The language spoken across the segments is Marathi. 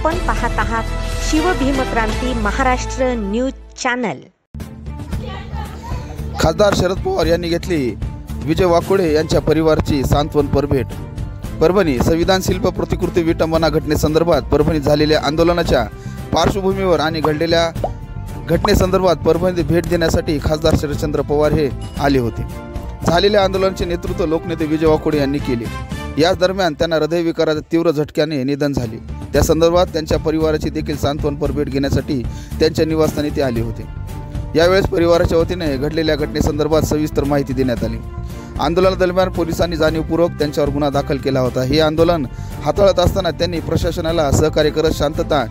आपण पाहत आहात शिवभीमक्रांती महाराष्ट्र न्यूज चॅनल। खासदार शरद पवार यांनी घेतली विजय वाकोडे यांच्या परिवाराची सांत्वनपर भेट। परभणी संविधान शिल्प प्रतिकृती विटंबना घटनेसंदर्भात परभणीत झालेल्या आंदोलनाच्या पार्श्वभूमीवर आणि घडलेल्या घटनेसंदर्भात परभणीत भेट देण्यासाठी खासदार शरदचंद्र पवार हे आले होते। झालेल्या आंदोलनाचे नेतृत्व लोकनेते विजय वाकोडे यांनी केले। याच दरम्यान त्यांना हृदयविकाराच्या तीव्र झटक्याने निधन झाले। त्या संदर्भात त्यांच्या परिवाराची देखील सांत्वनपर भेट घेण्यासाठी त्यांच्या निवासस्थानी ते आले होते। यावेळेस परिवाराच्या वतीने घडलेल्या घटनेसंदर्भात सविस्तर माहिती देण्यात आली। आंदोलनादरम्यान पोलिसांनी जाणीवपूर्वक त्यांच्यावर गुन्हा दाखल केला होता। हे आंदोलन हाताळत असताना त्यांनी प्रशासनाला सहकार्य करत शांतता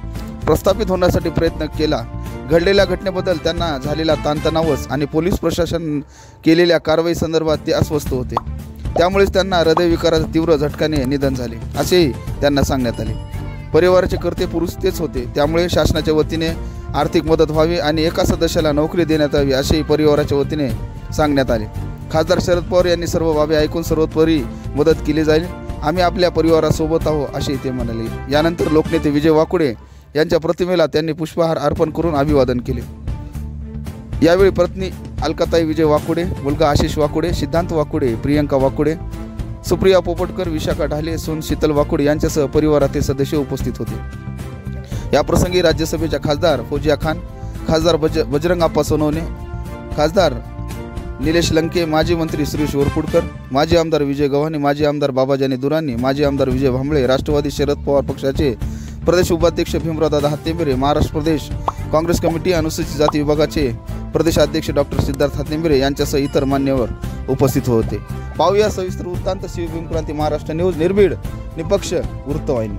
प्रस्थापित होण्यासाठी प्रयत्न केला। घडलेल्या घटनेबद्दल त्यांना झालेला ताणतणावच आणि पोलीस प्रशासन केलेल्या कारवाई संदर्भात ते अस्वस्थ होते। त्यामुळेच त्यांना हृदयविकाराच्या तीव्र झटक्याने निधन झाले असेही त्यांना सांगण्यात आले। परिवाराचे कर्ते पुरुष तेच होते, त्यामुळे शासनाच्या वतीने आर्थिक मदत व्हावी आणि एका सदस्याला नोकरी देण्यात यावी असेही परिवाराच्या वतीने सांगण्यात आले। खासदार शरद पवार यांनी सर्व बाबी ऐकून सर्वतोपरी मदत केली जाईल। आम्ही आपल्या परिवारासोबत आहोत असे ते म्हणाले। यानंतर लोकनेते विजय वाकोडे यांच्या प्रतिमेला त्यांनी पुष्पहार अर्पण करून अभिवादन केले। यावेळी पत्नी अलकाताई विजय वाकोडे, मुलगा आशिष वाकोडे, सिद्धांत वाकोडे, प्रियंका वाकोडे, सुप्रिया पोपटकर, विशाखा ढाले, सून शीतल वाकोडे यांच्यासह परिवारातील सदस्य उपस्थित होते। या प्रसंगी राज्यसभेच्या खासदार फौजिया खान, खासदार बजरंग अप्पा सोनवणे, खासदार निलेश लंके, माजी मंत्री सुरेश वरपुडकर, माजी आमदार विजय गव्हाणे, माजी आमदार बाबाजानी दुरानी, माजी आमदार विजय भांबळे, राष्ट्रवादी शरद पवार पक्षाचे प्रदेश उपाध्यक्ष भीमरावदादा हातेंबरे, महाराष्ट्र प्रदेश काँग्रेस कमिटी अनुसूचित जाती विभागाचे प्रदेशाध्यक्ष डॉक्टर सिद्धार्थ हातेंबरे यांच्यासह इतर मान्यवर उपस्थित होते। पाहूया सविस्तर वृत्तांत शिवभीमक्रांती महाराष्ट्र न्यूज, निर्भीड, निपक्ष वृत्तवाहिनी।